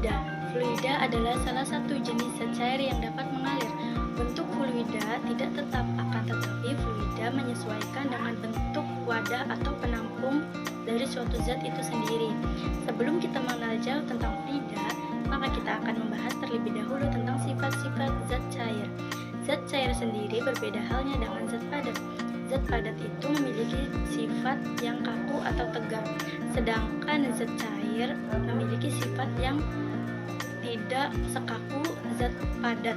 Fluida. Fluida adalah salah satu jenis zat cair yang dapat mengalir. Bentuk fluida tidak tetap, akan tetapi fluida menyesuaikan dengan bentuk wadah atau penampung dari suatu zat itu sendiri. Sebelum kita mengenal jauh tentang fluida, maka kita akan membahas terlebih dahulu tentang sifat-sifat zat cair. Zat cair sendiri berbeda halnya dengan zat padat. Zat padat itu memiliki sifat yang kaku atau tegar, sedangkan zat cair memiliki sifat yang tidak sekaku zat padat.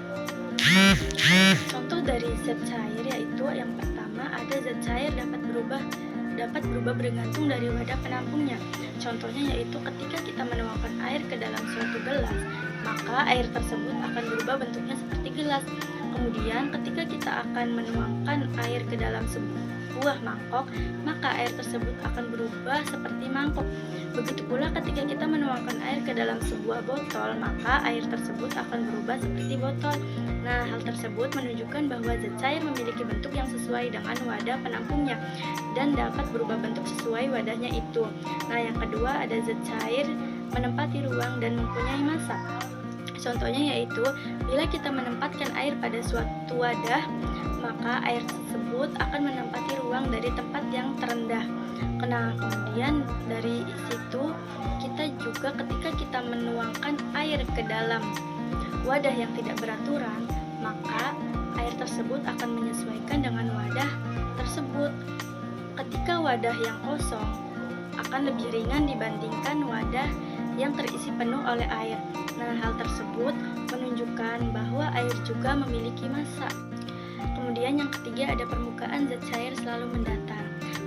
Contoh dari zat cair yaitu yang pertama, ada zat cair dapat berubah bergantung dari wadah penampungnya. Contohnya yaitu ketika kita menuangkan air ke dalam suatu gelas, maka air tersebut akan berubah bentuknya seperti gelas. Kemudian ketika kita akan menuangkan air ke dalam sebuah mangkok, maka air tersebut akan berubah seperti mangkok. Begitu pula ketika kita menuangkan air ke dalam sebuah botol, maka air tersebut akan berubah seperti botol. Nah, hal tersebut menunjukkan bahwa zat cair memiliki bentuk yang sesuai dengan wadah penampungnya dan dapat berubah bentuk sesuai wadahnya itu. Nah, yang kedua, ada zat cair menempati ruang dan mempunyai massa. Contohnya yaitu bila kita menempatkan air pada suatu wadah, maka air tersebut akan menempati ruang dari tempat yang terendah. Nah, kemudian dari situ kita juga ketika kita menuangkan air ke dalam wadah yang tidak beraturan, maka air tersebut akan menyesuaikan dengan wadah tersebut. Ketika wadah yang kosong akan lebih ringan dibandingkan wadah yang terisi penuh oleh air. Nah, hal tersebut menunjukkan bahwa air juga memiliki massa. Kemudian yang ketiga, ada permukaan zat cair selalu mendatar.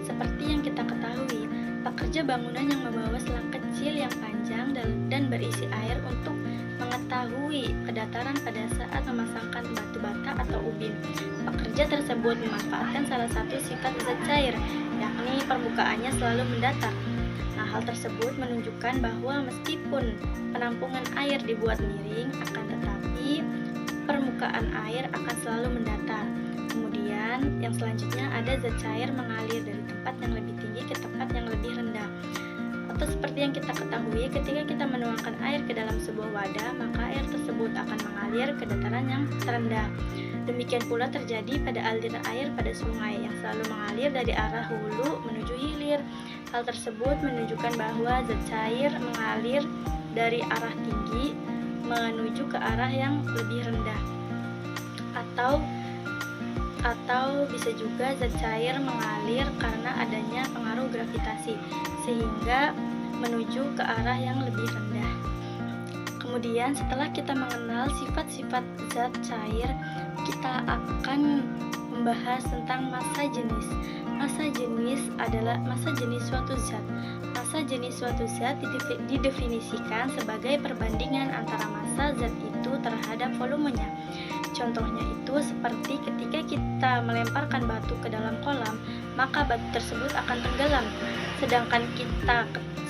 Seperti yang kita ketahui, pekerja bangunan yang membawa selang kecil yang panjang dan berisi air untuk mengetahui kedataran pada saat memasangkan batu bata atau ubin. Pekerja tersebut memanfaatkan salah satu sifat zat cair, yakni permukaannya selalu mendatar. Nah, hal tersebut menunjukkan bahwa meskipun penampungan air dibuat miring, akan tetapi permukaan air akan selalu mendatar. Kemudian yang selanjutnya, ada zat cair mengalir dari tempat yang lebih tinggi ke tempat yang lebih rendah. Atau seperti yang kita ketahui, ketika kita menuangkan air ke dalam sebuah wadah, maka air tersebut akan mengalir ke dataran yang terendah. Demikian pula terjadi pada aliran air pada sungai yang selalu mengalir dari arah hulu menuju hilir. Hal tersebut menunjukkan bahwa zat cair mengalir dari arah tinggi menuju ke arah yang lebih rendah. Atau bisa juga zat cair mengalir karena adanya pengaruh gravitasi sehingga menuju ke arah yang lebih rendah. Kemudian setelah kita mengenal sifat-sifat zat cair, kita akan membahas tentang massa jenis. Massa jenis adalah massa jenis suatu zat. Massa jenis suatu zat didefinisikan sebagai perbandingan antara massa zat itu terhadap volumenya. Contohnya itu seperti ketika kita melemparkan batu ke dalam kolam, maka batu tersebut akan tenggelam.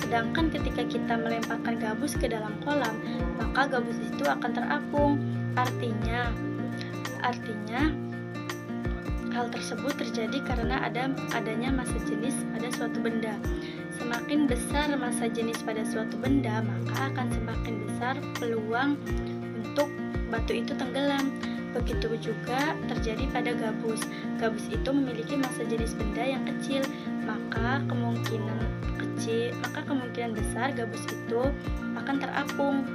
Sedangkan ketika kita melemparkan gabus ke dalam kolam, maka gabus itu akan terapung. Artinya hal tersebut terjadi karena adanya massa jenis pada suatu benda. Semakin besar massa jenis pada suatu benda, maka akan semakin besar peluang untuk batu itu tenggelam. Begitu juga terjadi pada gabus. Gabus itu memiliki massa jenis benda yang kecil, maka kemungkinan besar gabus itu akan terapung.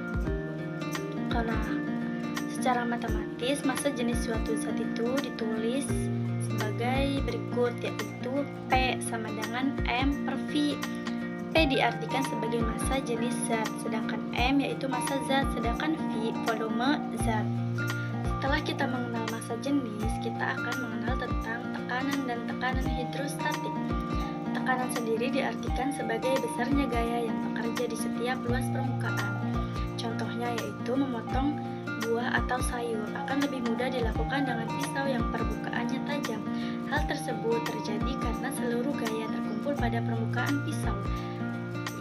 Karena secara matematis massa jenis suatu zat itu ditulis sebagai berikut, yaitu P sama dengan M per V. P diartikan sebagai massa jenis zat, sedangkan M yaitu massa zat, sedangkan V volume zat. Setelah kita mengenal massa jenis, kita akan mengenal tentang tekanan dan tekanan hidrostatik. Tekanan sendiri diartikan sebagai besarnya gaya yang bekerja di setiap luas permukaan. Contohnya yaitu memotong buah atau sayur akan lebih mudah dilakukan dengan pisau yang permukaannya tajam. Hal tersebut terjadi karena seluruh gaya terkumpul pada permukaan pisau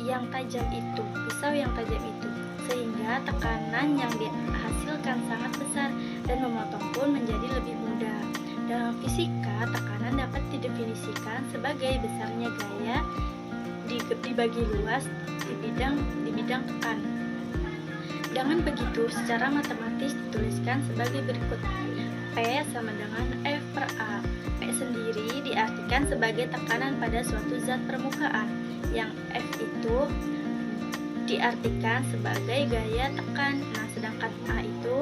yang tajam itu, sehingga tekanan yang dihasilkan sangat besar dan memotong pun menjadi lebih mudah. Dalam fisika, tekanan dapat didefinisikan sebagai besarnya gaya dibagi luas di bidang tekan. Dengan begitu, secara matematis dituliskan sebagai berikut. P sama dengan F per A. P sendiri diartikan sebagai tekanan pada suatu zat permukaan, yang F itu diartikan sebagai gaya tekan. Nah, sedangkan A itu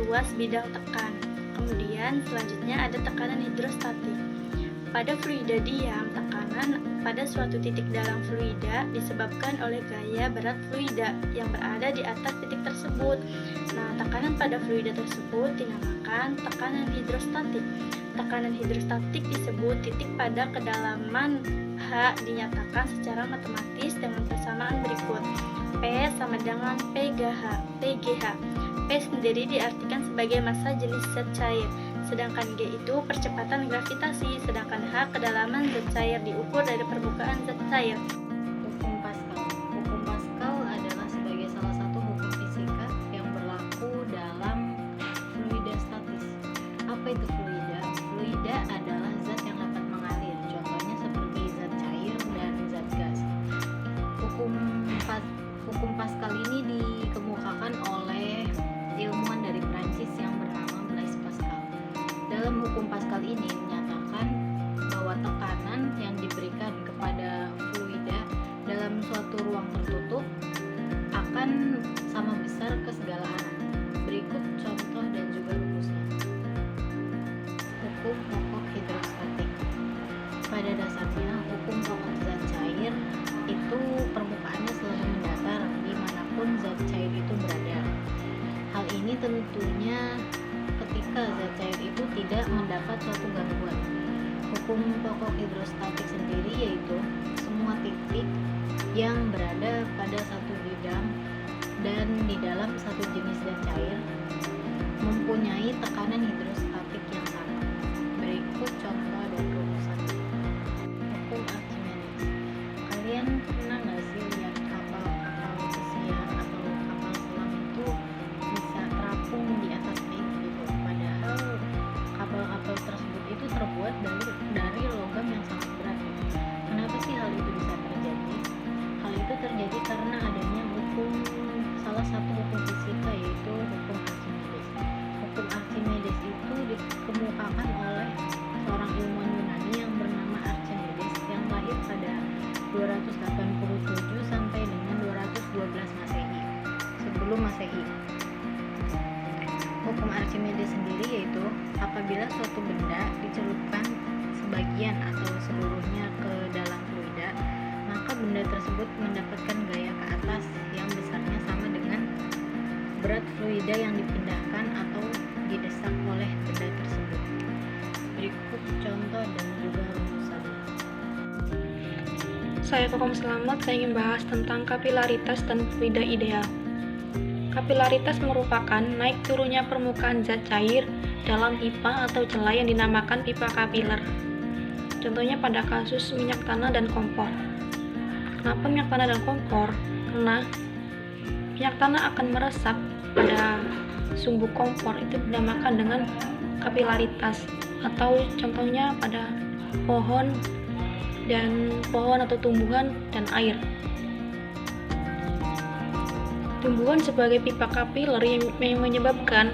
luas bidang tekan. Kemudian selanjutnya ada tekanan hidrostatik. Pada fluida diam, tekanan pada suatu titik dalam fluida disebabkan oleh gaya berat fluida yang berada di atas titik tersebut. Nah, tekanan pada fluida tersebut dinamakan tekanan hidrostatik. Tekanan hidrostatik disebut titik pada kedalaman H dinyatakan secara matematis dengan persamaan berikut. P sama dengan PGH. P sendiri diartikan sebagai massa jenis zat cair, sedangkan G itu percepatan gravitasi, sedangkan H kedalaman zat cair diukur dari permukaan zat cair. Hukum Pascal. Hukum Pascal adalah sebagai salah satu hukum fisika yang berlaku dalam fluida statis. Apa itu fluida? Fluida adalah zat yang dapat mengalir, contohnya seperti zat cair dan zat gas. Hukum Pascal ini dikemukakan oleh ilmuwan dari Prancis yang bernama Blaise Pascal. Dalam hukum Pascal ini menyatakan bahwa tekanan yang diberikan kepada fluida dalam suatu ruang tertutup akan sama besar ke segala arah. Berikut contoh dan juga rumusnya. Hukum pokok hidrostatik. Pada dasarnya, hukum pokok zat cair itu permukaannya selalu mendatar dimanapun zat cair itu berada. Hal ini tentunya ketika zat cair itu tidak mendapat suatu gangguan. Hukum pokok hidrostatik sendiri yaitu semua titik yang berada pada satu bidang dan di dalam satu jenis zat cair mempunyai tekanan hidrostatik yang sama. Berikut contoh dan rumusan. Hukum Archimedes. Kalian pernah nggak sih lihat kapal-kapal pesiar atau kapal selam itu bisa terapung di atas air gitu? Padahal kapal-kapal tersebut itu terbuat dari logam yang sangat berat. Kenapa sih hal itu bisa terjadi? Hal itu terjadi karena adanya salah satu hukum fisika, yaitu hukum Archimedes. Hukum Archimedes itu dikemukakan oleh seorang ilmuwan Yunani yang bernama Archimedes yang lahir pada 287 sampai dengan 212 Masehi, sebelum Masehi. Hukum Archimedes sendiri yaitu apabila suatu benda dicelupkan sebagian atau seluruhnya ke dalam fluida, maka benda tersebut mendapatkan gaya ke atas yang besarnya sama dengan berat fluida yang dipindahkan atau didesak oleh benda tersebut. Berikut contoh dan juga rumusan. Saya Kokom Selamat, saya ingin bahas tentang kapilaritas dan fluida ideal. Kapilaritas merupakan naik turunnya permukaan zat cair dalam pipa atau celah yang dinamakan pipa kapiler. Contohnya pada kasus minyak tanah dan kompor. Kenapa minyak tanah dan kompor? Karena minyak tanah akan meresap pada sumbu kompor, itu dinamakan dengan kapilaritas. Atau contohnya pada pohon atau tumbuhan dan air. Tumbuhan sebagai pipa kapiler yang menyebabkan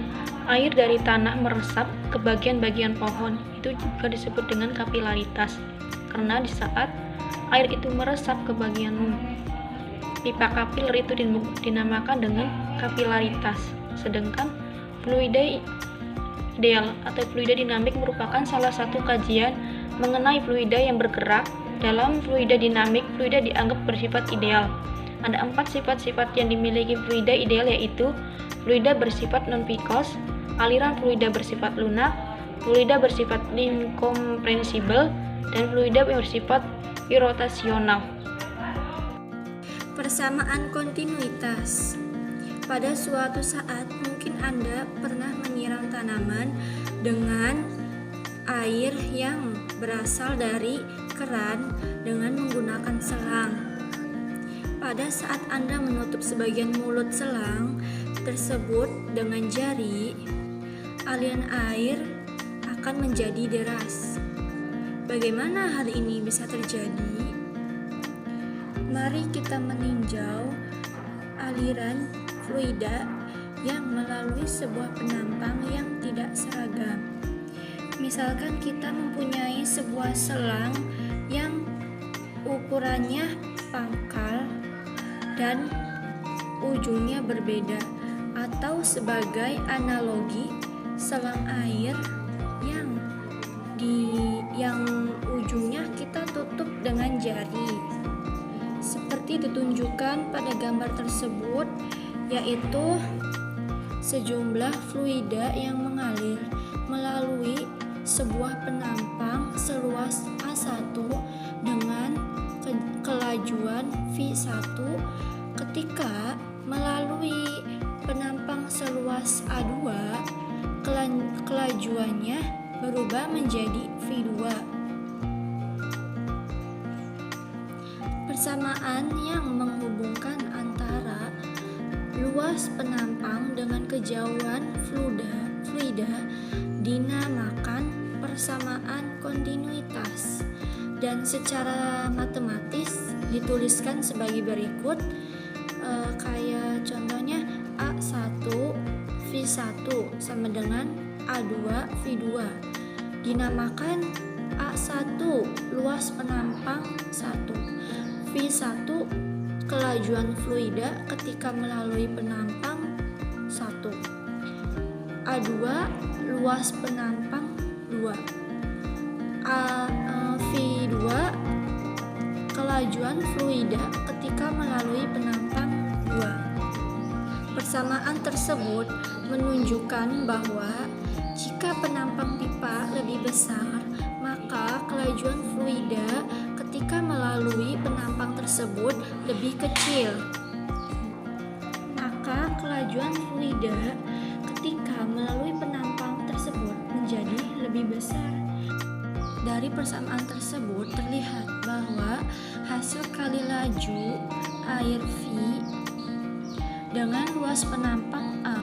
air dari tanah meresap ke bagian-bagian pohon, itu juga disebut dengan kapilaritas. Karena di saat air itu meresap ke bagian pipa kapiler itu dinamakan dengan kapilaritas. Sedangkan fluida ideal atau fluida dinamik merupakan salah satu kajian mengenai fluida yang bergerak. Dalam fluida dinamik, fluida dianggap bersifat ideal. Ada 4 sifat-sifat yang dimiliki fluida ideal, yaitu fluida bersifat non-viscous, aliran fluida bersifat lunak, fluida bersifat incompressible, dan fluida bersifat irrotasional. Persamaan kontinuitas. Pada suatu saat mungkin Anda pernah menyiram tanaman dengan air yang berasal dari keran dengan menggunakan selang. Pada saat Anda menutup sebagian mulut selang tersebut dengan jari, aliran air akan menjadi deras. Bagaimana hal ini bisa terjadi? Mari kita meninjau aliran fluida yang melalui sebuah penampang yang tidak seragam. Misalkan kita mempunyai sebuah selang yang ukurannya pangkal dan ujungnya berbeda, atau sebagai analogi selang air yang ujungnya kita tutup dengan jari, seperti ditunjukkan pada gambar tersebut, yaitu sejumlah fluida yang mengalir melalui sebuah penampang seluas A1 dengan kelajuan V1 ketika melalui penampang seluas A2 kelajuannya berubah menjadi V2. Persamaan yang menghubungkan antara luas penampang dengan kejauhan fluida dinamakan persamaan kontinuitas, dan secara matematis dituliskan sebagai berikut, kayak contohnya A1 V1 sama dengan A2 V2. Dinamakan A1 luas penampang 1, V1 kelajuan fluida ketika melalui penampang 1, A2 luas penampang 2, V2 kelajuan fluida ketika melalui penampang 2. Persamaan tersebut menunjukkan bahwa jika penampang pipa lebih besar, maka kelajuan fluida ketika melalui penampang tersebut lebih kecil. Maka kelajuan fluida ketika melalui penampang tersebut menjadi lebih besar. Dari persamaan tersebut terlihat bahwa hasil kali laju air V dengan luas penampang A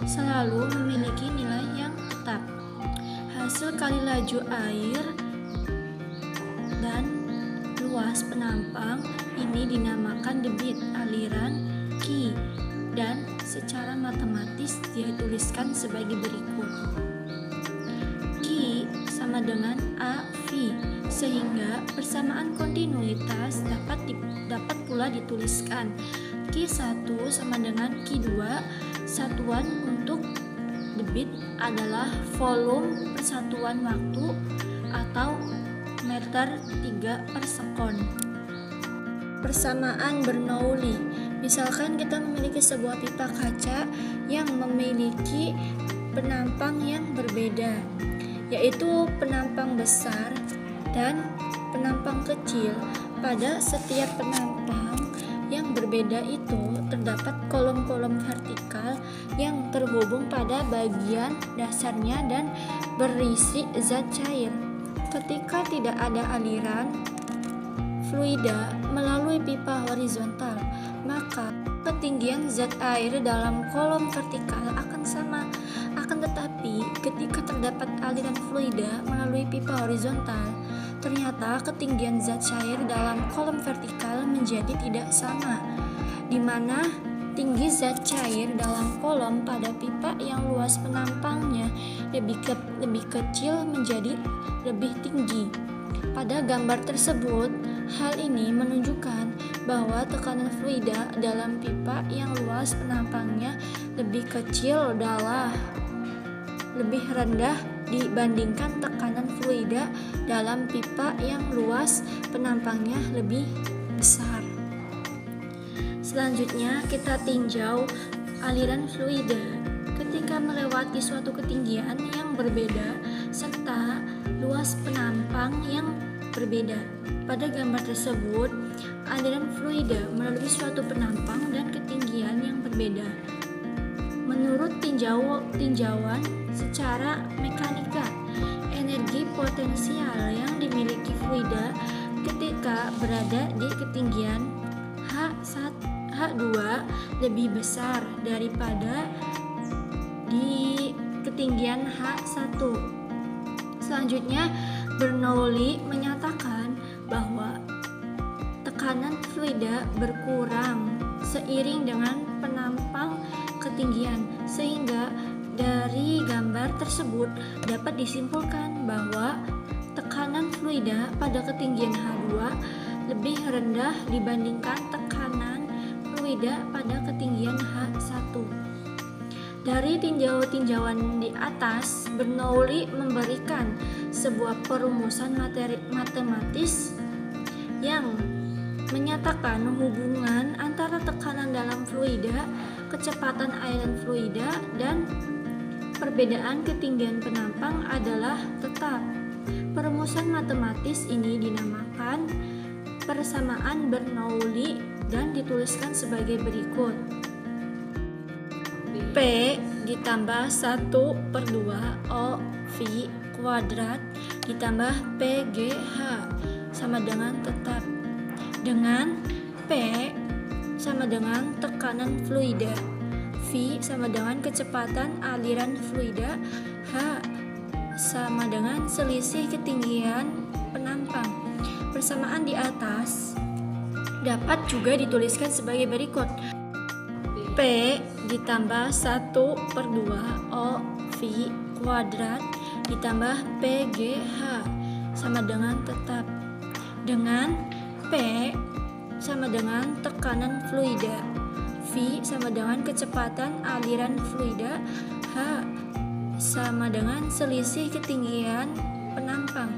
selalu memiliki nilai yang tetap. Hasil kali laju air dan luas penampang ini dinamakan debit aliran Q, dan secara matematis dituliskan sebagai berikut. Q sama dengan AV, sehingga persamaan kontinuitas dapat pula dituliskan Q1 sama dengan Q2. Satuan untuk debit adalah volume per satuan waktu atau meter 3 per sekon. Persamaan Bernoulli. Misalkan kita memiliki sebuah pipa kaca yang memiliki penampang yang berbeda, yaitu penampang besar dan penampang kecil. Pada setiap penampang yang berbeda itu terdapat kolom-kolom vertikal yang terhubung pada bagian dasarnya dan berisi zat cair. Ketika tidak ada aliran fluida melalui pipa horizontal, maka ketinggian zat air dalam kolom vertikal akan sama. Akan tetapi, ketika terdapat aliran fluida melalui pipa horizontal, ternyata ketinggian zat cair dalam kolom vertikal menjadi tidak sama, di mana tinggi zat cair dalam kolom pada pipa yang luas penampangnya lebih kecil menjadi lebih tinggi. Pada gambar tersebut, hal ini menunjukkan bahwa tekanan fluida dalam pipa yang luas penampangnya lebih kecil adalah lebih rendah dibandingkan tekanan fluida dalam pipa yang luas penampangnya lebih besar. Selanjutnya kita tinjau aliran fluida ketika melewati suatu ketinggian yang berbeda serta luas penampang yang berbeda. Pada gambar tersebut, aliran fluida melalui suatu penampang dan ketinggian yang berbeda. Menurut tinjauan secara mekanika, energi potensial yang dimiliki fluida ketika berada di ketinggian H2 lebih besar daripada di ketinggian H1. Selanjutnya, Bernoulli menyatakan bahwa tekanan fluida berkurang seiring dengan penampang ketinggian, sehingga dari gambar tersebut dapat disimpulkan bahwa tekanan fluida pada ketinggian H2 lebih rendah dibandingkan tekanan fluida pada ketinggian H1. Dari tinjauan di atas, Bernoulli memberikan sebuah perumusan matematis yang menyatakan hubungan antara tekanan dalam fluida, kecepatan aliran fluida, dan perbedaan ketinggian penampang adalah tetap. Perumusan matematis ini dinamakan persamaan Bernoulli dan dituliskan sebagai berikut. P ditambah 1/2 O V kuadrat ditambah PGH sama dengan tetap, dengan P sama dengan tekanan fluida, V sama dengan kecepatan aliran fluida, H sama dengan selisih ketinggian penampang. Persamaan di atas dapat juga dituliskan sebagai berikut. P ditambah 1/2 O V kuadrat ditambah PGH sama dengan tetap, dengan P sama dengan tekanan fluida, V sama dengan kecepatan aliran fluida, H sama dengan selisih ketinggian penampang.